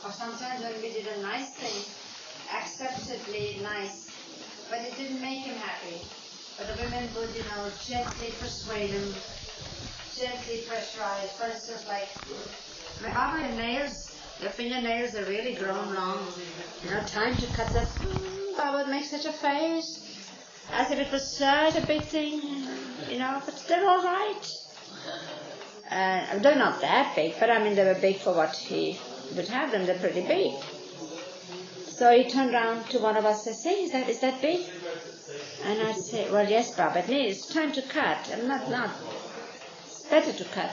or sometimes when we did a nice thing, acceptably nice, but it didn't make him happy. But the women would, gently persuade him, gently pressurize. For instance, like, my Baba, your fingernails are really grown long. Time to cut them. Baba would make such a face, as if it was such a big thing, but they're all right. They're not that big, but they were big for what he would have them. They're pretty big. So he turned around to one of us and said, "Say, is that big?" And I say, "Well, yes, Baba, it's time to cut. It's better to cut."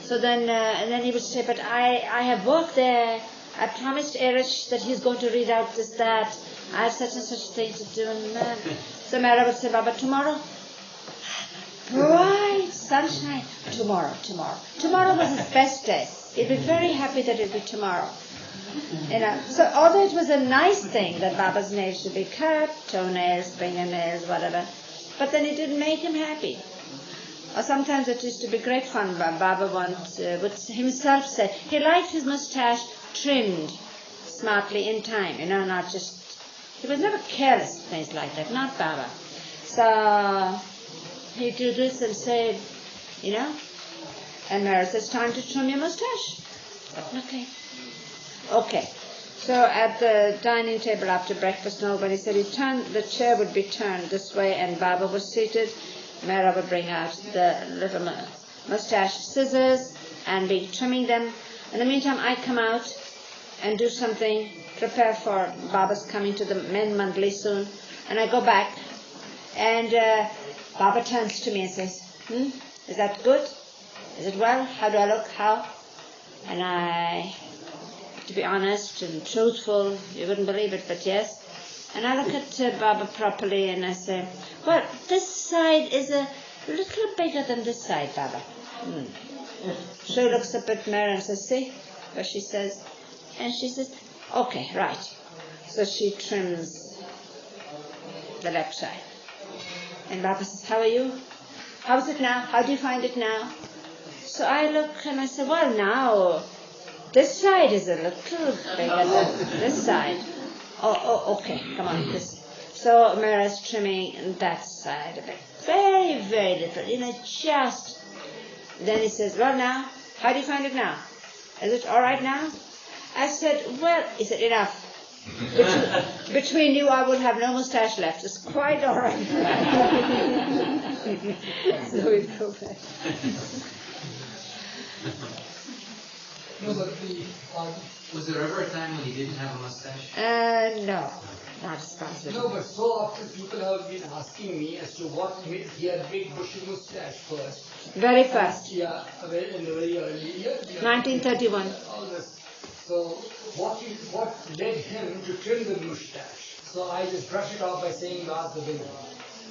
So then he would say, "But I have worked there. I promised Erich that he's going to read out this, that. I have such and such thing to do." And so Mara would say, "Baba, tomorrow? Bright sunshine. Tomorrow. Tomorrow was his best day. He'd be very happy that it'd be tomorrow." So although it was a nice thing that Baba's nails should be cut, toenails, fingernails, whatever, but then it didn't make him happy. Or sometimes it used to be great fun. Baba once would himself say he liked his moustache trimmed smartly in time, not just, he was never careless, things like that, not Baba. So he'd do this and say, and Mara says, "Time to trim your moustache." Okay. So at the dining table after breakfast, nobody said the chair would be turned this way, and Baba was seated. Mara would bring out the little moustache scissors and be trimming them. In the meantime, I come out and do something, prepare for Baba's coming to the men monthly soon, and I go back, and Baba turns to me and says, "Is that good? Is it well? How do I look? How?" And I, to be honest and truthful, you wouldn't believe it, but yes. And I look at Baba properly and I say, "Well, this side is a little bigger than this side, Baba." She looks up at Mary and says, "See what she says?" And she says, "Okay, right." So she trims the left side. And Baba says, "How are you? How's it now? How do you find it now?" So I look and I say, "Well, now, this side is a little bigger than this side." Oh, okay, come on, this. So Mara's trimming that side a bit. Very, very little, just. Then he says, "Well, now, how do you find it now? Is it all right now?" I said, "Well," he said, "enough. Between you, I will have no moustache left. It's quite all right." So we go back. No, but was there ever a time when he didn't have a mustache? No, not as far as No, but so often people have been asking me as to what made he had big bushy mustache first. Very first. Yeah, in the very early year. 1931. All this. So what led him to trim the mustache? So I just brush it off by saying, "Ask the women."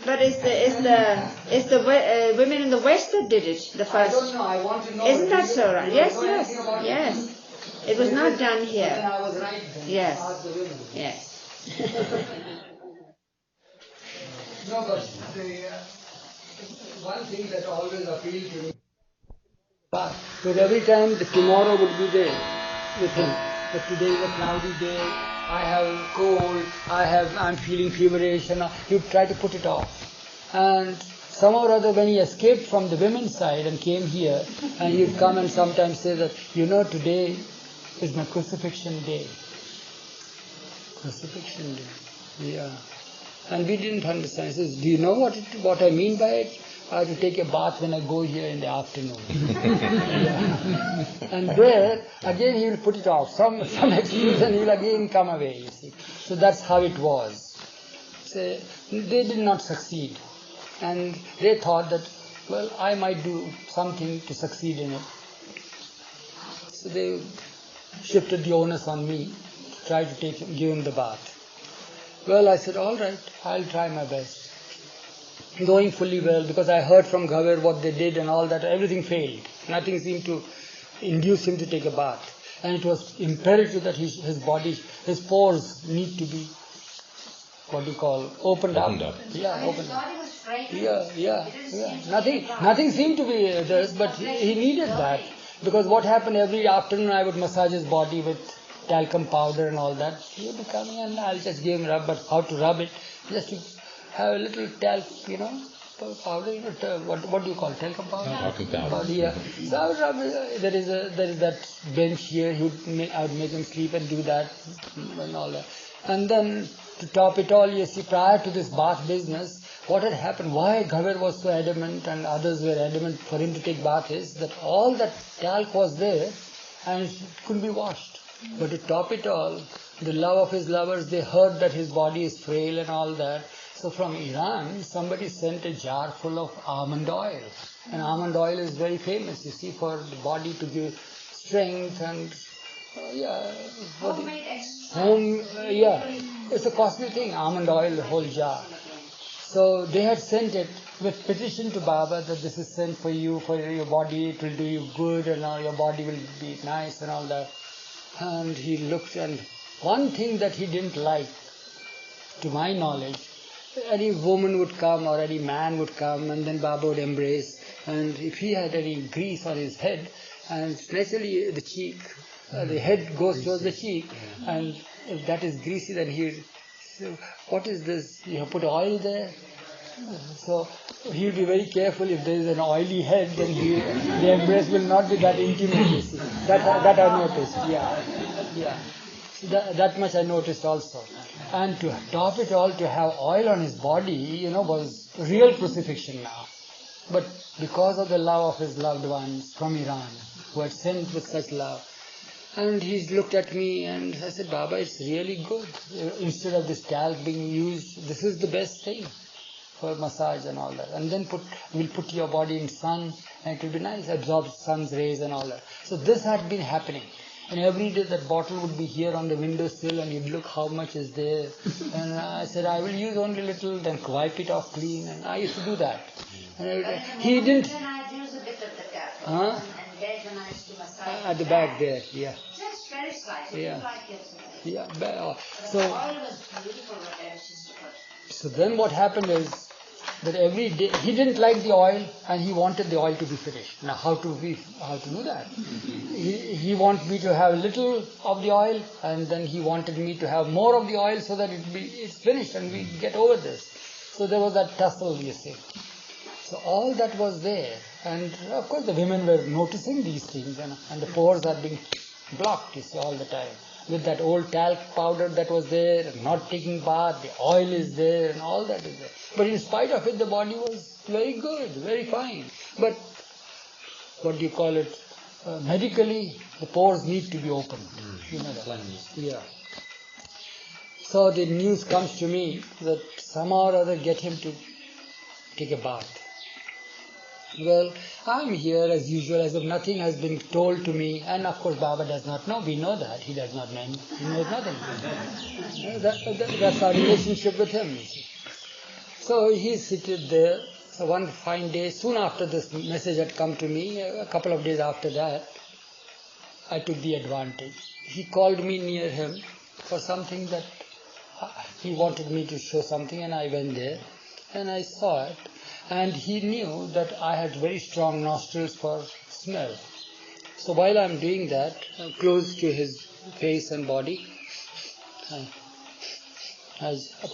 But is the women in the West that did it the first? I don't know. I want to know. Isn't that so right? Yes. It was not done here. Then I was right then. Yes. Ask the women. Yes. No, but the one thing that always appealed to me, because every time the tomorrow would be there with him. But today is a cloudy day. I have cold. I'm feeling feverish, and he would try to put it off. And somehow or other, when he escaped from the women's side and came here, and he'd come and sometimes say that, "Today is my crucifixion day." Crucifixion day. Yeah. And we didn't understand. He says, "Do you know what I mean by it? I have to take a bath when I go here in the afternoon." And there, again he will put it off. Some excuse, and he will again come away, you see. So that's how it was. So they did not succeed. And they thought that, well, I might do something to succeed in it. So they shifted the onus on me, to try to give him the bath. Well, I said, "All right, I'll try my best." Knowing fully well, because I heard from Ghaver what they did and all that, everything failed. Nothing seemed to induce him to take a bath. And it was imperative that his body, his pores need to be, opened up. Yeah, opened up. His body was frightened. Yeah. Nothing seemed to be this, but he needed that. Because what happened, every afternoon I would massage his body with talcum powder and all that. He would be coming and I'll just give him rub, but how to rub it? Just to have a little talc, powder, what do you call it? Talcum powder? Talcum powder. Yeah. So I would rub it. There is that bench here. I would make him sleep and do that and all that. And then to top it all, you see, prior to this bath business, what had happened, why Ghaver was so adamant and others were adamant for him to take bath is that all that talc was there and it couldn't be washed. But to top it all, the love of his lovers, they heard that his body is frail and all that. So from Iran, somebody sent a jar full of almond oil. And almond oil is very famous, you see, for the body to give strength and it's a costly thing, almond oil, the whole jar. So they had sent it with petition to Baba that this is sent for you, for your body, it will do you good and all, your body will be nice and all that. And he looked, and one thing that he didn't like, to my knowledge, any woman would come or any man would come and then Baba would embrace, and if he had any grease on his head, and especially the cheek, the head goes towards the cheek, and if that is greasy, then he, so what is this? You have put oil there? So he'll be very careful. If there is an oily head, then the embrace will not be that intimate, you see. That I noticed, yeah. That much I noticed also. And to top it all, to have oil on his body, was real crucifixion now. But because of the love of his loved ones from Iran, who had sent with such love, and he looked at me and I said, Baba, it's really good. Instead of this talc being used, this is the best thing for massage and all that. And then we'll put your body in sun and it will be nice, absorb sun's rays and all that. So this had been happening. And every day that bottle would be here on the windowsill and you'd look how much is there. And I said, I will use only a little, then wipe it off clean. And I used to do that. And he didn't. Then I'd use a bit of the talc. Huh? And then I used to massage At the back there, yeah. Just very slightly. Yeah. Like it. Yeah. The oil was beautiful, whatever she used to put. So then what happened is that every day, he didn't like the oil and he wanted the oil to be finished. Now how to do that? He wanted me to have a little of the oil and then he wanted me to have more of the oil so that it's finished and we get over this. So there was that tussle, you see. So all that was there, and of course the women were noticing these things, and the pores are being blocked, you see, all the time. With that old talc powder that was there, not taking bath, the oil is there, and all that is there. But in spite of it, the body was very good, very fine. But what do you call it? Medically, the pores need to be opened. You know that. Yeah. So the news comes to me that somehow or other get him to take a bath. Well, I'm here as usual, as if nothing has been told to me, and of course Baba does not know. We know that. He does not know. He knows nothing. That's our relationship with him. So he's seated there. So one fine day, soon after this message had come to me, a couple of days after that, I took the advantage. He called me near him for something that he wanted me to show something, and I went there and I saw it. And he knew that I had very strong nostrils for smell. So while I'm doing that, close to his face and body,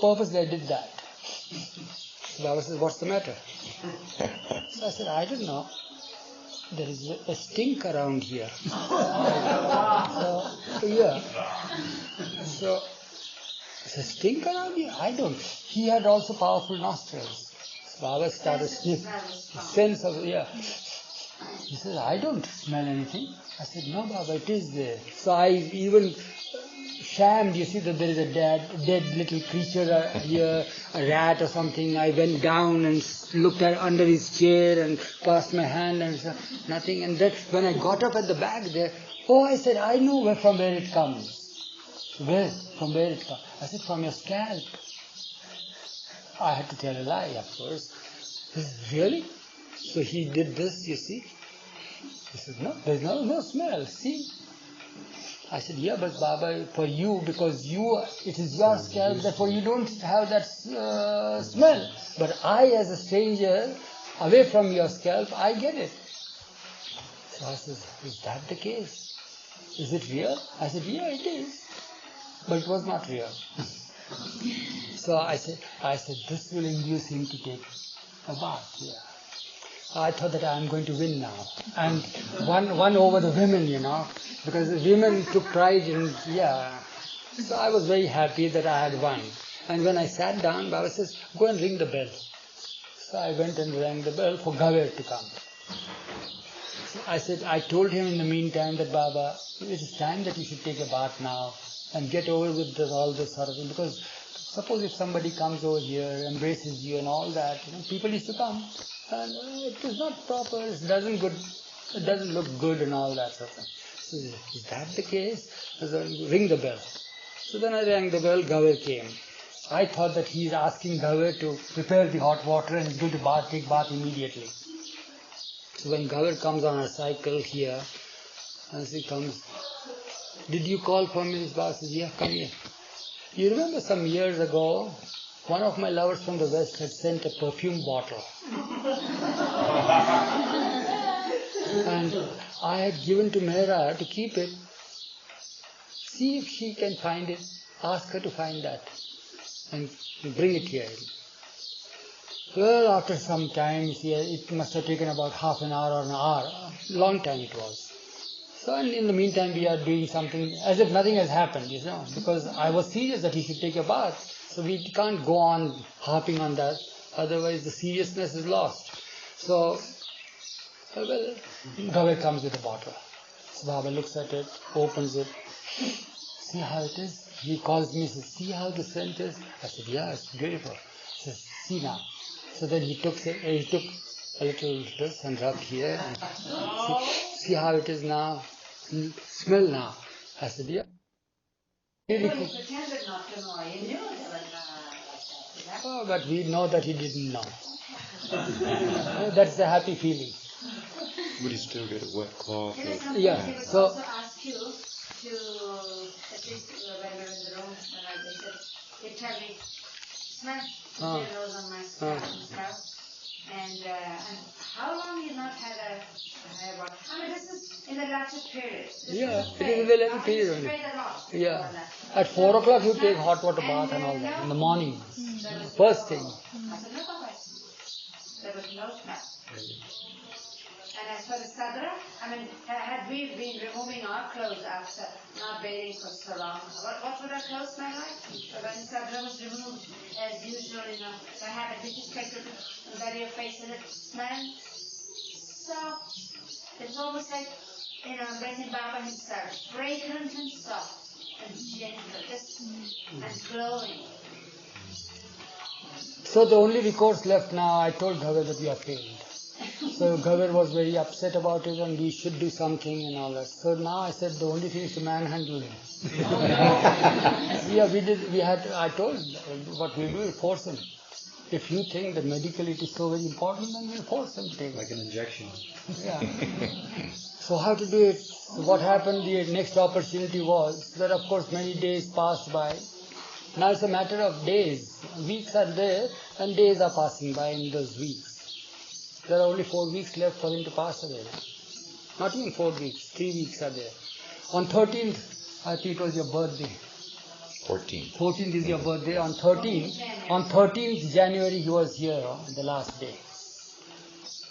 purposely I did that. So Baba says, what's the matter? So I said, I don't know. There is a stink around here. So, a stink around here? I don't. He had also powerful nostrils. Baba started sense of, He says, I don't smell anything. I said, no, Baba, it is there. So I even shammed, you see that there is a dead little creature here, a rat or something. I went down and looked at under his chair and passed my hand and said, nothing. And then when I got up at the back there, I said, I know from where it comes. From where it comes? I said, from your scalp. I had to tell a lie, of course. He said, really? So he did this, you see. He said, no, there's no smell, see. I said, yeah, but Baba, for you, because it is your scalp, therefore you don't have that smell. But I, as a stranger, away from your scalp, I get it. So I said, is that the case? Is it real? I said, yeah, it is. But it was not real. So I said, this will induce him to take a bath. Yeah. I thought that I am going to win now. And won over the women, because the women took pride in, So I was very happy that I had won. And when I sat down, Baba says, go and ring the bell. So I went and rang the bell for Gaver to come. So I told him in the meantime that Baba, it is time that you should take a bath now and get over with all this sort of thing. Because suppose if somebody comes over here, embraces you and all that, people used to come. And it is not proper, it doesn't look good and all that sort of thing. So, is that the case? So, ring the bell. So then I rang the bell, Gaver came. I thought that he is asking Gaver to prepare the hot water and he's going to take bath immediately. So when Gaver comes on a cycle here, as he comes, did you call for me? His boss says, yeah, come here. You remember some years ago, one of my lovers from the West had sent a perfume bottle. And I had given to Mehra to keep it. See if she can find it. Ask her to find that and bring it here. Well, after some time, it must have taken about half an hour or an hour. Long time it was. So in the meantime, we are doing something as if nothing has happened, because I was serious that he should take a bath. So we can't go on harping on that, otherwise the seriousness is lost. So, Gaver comes with a bottle. So Baba looks at it, opens it. See how it is? He calls me and says, see how the scent is? I said, yeah, it's beautiful. He says, see now. So then he took a little this and rubbed here. And see how it is now? Smell now. I said, yeah. Really cool. He pretended not to know. He knew there was Oh, but we know that he didn't know. That's the happy feeling. Would he still get a wet cloth? Yeah. He would So also ask you to, at least when we were in the room, they said, they tell me, smell, put your nose on my scalp and smell. And how long you not had a hair wash? I mean, this is in the latter period. It is in the latter period only. Yeah. At 4 o'clock you take hot water bath and all that in the morning. First thing. There was no smell. And as for the sadra, I mean, had we been removing our clothes after not bathing for so long, what would our clothes smell like? So when sadra was removed, as usual, the habit, we just take it and bury your face in it, smell soft. It's almost like, Brendan Baba himself, fragrant and soft and gentle, and glowing. So the only recourse left now, I told Gaver that we have failed. So Gaver was very upset about it and we should do something and all that. So now I said the only thing is to manhandle him. I told what we do is force him. If you think that medically it is so very important, then we'll force him to take it. Like an injection. Yeah. So how to do it? So what happened, the next opportunity was that of course many days passed by. Now it's a matter of days. Weeks are there and days are passing by in those weeks. There are only 4 weeks left for him to pass away. Not even 4 weeks, 3 weeks are there. On 13th, I think it was your birthday. 14th. 14th is your birthday. On 13th January he was here on the last day.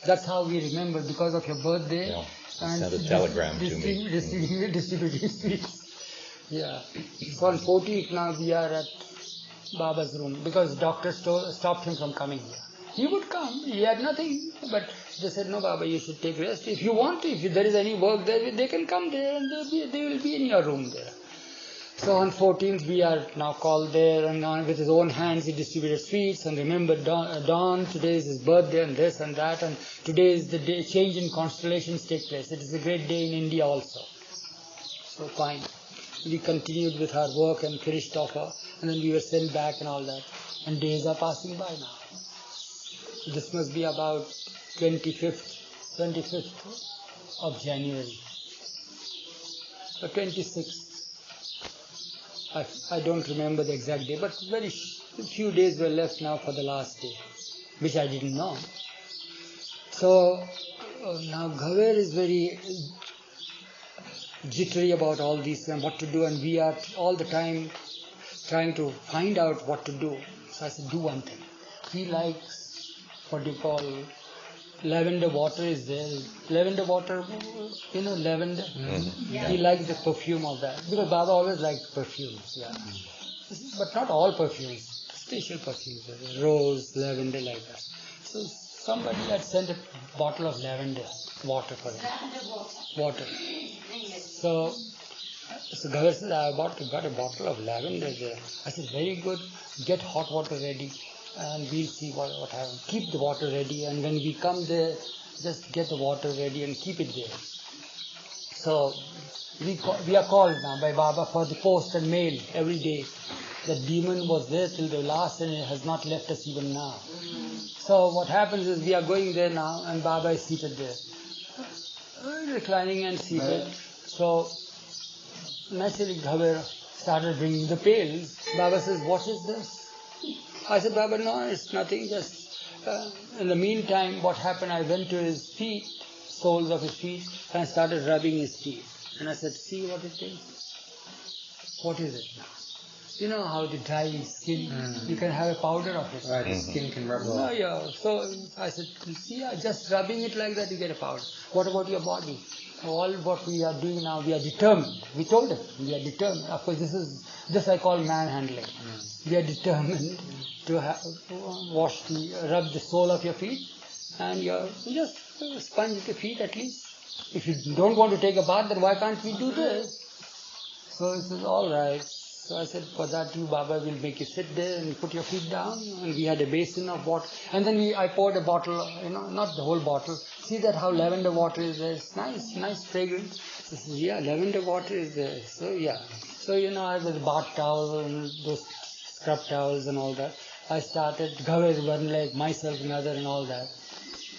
That's how we remember because of your birthday. Yeah. And Sent a telegram to me. Distributing sweets. Yeah. So on 14th now we are at Baba's room because doctor stopped him from coming here. He would come, he had nothing, but they said, no Baba, you should take rest. If you want to, if there is any work there, they can come there and they will be in your room there. So on 14th we are now called there and with his own hands he distributed sweets and remembered Dawn, today is his birthday and this and that and today is the day change in constellations take place. It is a great day in India also. So fine. We continued with our work and finished off and then we were sent back and all that. And days are passing by now. This must be about 25th of January. Or 26th. I don't remember the exact day, but very few days were left now for the last day, which I didn't know. So Now Ghaver is very jittery about all these and what to do, and we are all the time trying to find out what to do. So I said, do one thing. He likes what you call lavender water is there. Lavender water, lavender. Mm-hmm. Yeah. He likes the perfume of that. Because Baba always liked perfumes, yeah. But not all perfumes, special perfumes, rose, lavender, like that. So somebody had sent a bottle of lavender water for him. Water. So Ghavar said, I got a bottle of lavender there. I said, very good, get hot water ready and we'll see what happens. Keep the water ready, and when we come there, just get the water ready and keep it there. So we are called now by Baba for the post and mail every day. The demon was there till the last and it has not left us even now. So what happens is we are going there now and Baba is seated there, reclining and seated. So naturally Ghaver started bringing the pails. Baba says, what is this? I said, Baba, no, it's nothing, just in the meantime what happened, I went to his feet, soles of his feet, and I started rubbing his feet. And I said, see what it is? What is it now? You know how the dry skin, you can have a powder of it. Right, the skin can rub off. Oh, yeah. So I said, see, just rubbing it like that, you get a powder. What about your body? All what we are doing now, we are determined. We told him, we are determined. Of course, this I call manhandling. We are determined to rub the sole of your feet, and just sponge the feet at least. If you don't want to take a bath, then why can't we do this? So he says, all right. So I said, for that you, Baba, will make you sit there and put your feet down. And we had a basin of water. And then I poured a bottle, not the whole bottle. See that how lavender water is there? It's nice fragrance. So I said, yeah, lavender water is there. So yeah. So I was bath towel and those scrub towels and all that. I started, Ghaver one leg, myself another and all that.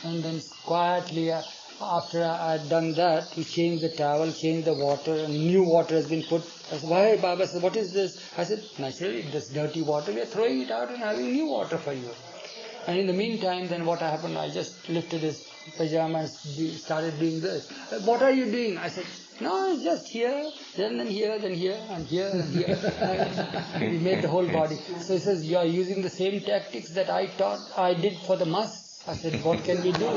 And then quietly, after I had done that, we changed the towel, changed the water, and new water has been put. I said, why? Baba said, what is this? I said, naturally, this dirty water, we are throwing it out and having new water for you. And in the meantime, then what happened, I just lifted his pajamas, started doing this. What are you doing? I said, no, it's just here, then here, and here, and here. We made the whole body. So he says, you are using the same tactics that I did for the must. I said, what can we do?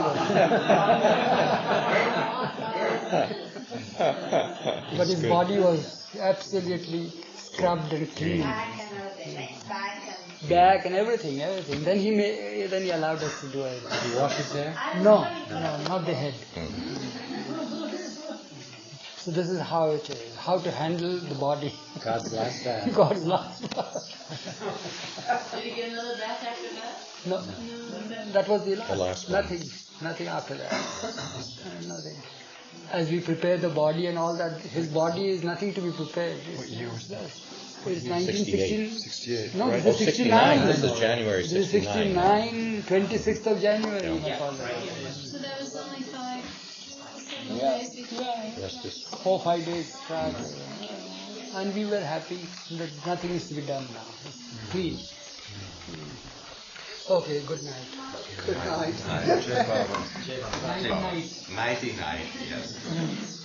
But his body was absolutely scrubbed and clean. Back and everything. Then he allowed us to do it. Did he wash his hair? No, not the head. So this is how it is, how to handle the body. God's last bath. God's last bath. Did you get another bath after that? No, that was the last one. Nothing after that. Nothing. As we prepare the body and all that, his body is nothing to be prepared. What year was that? It's 1916. 68. No, right? this is 69. This is January 69. This is 69, 26th of January. So that was only 7 days before. Yes, just 4 or 5 days prior. And we were happy that nothing is to be done now. Clean. Okay, good night. Good night. Jai Baba. Night. Nighty night, yes.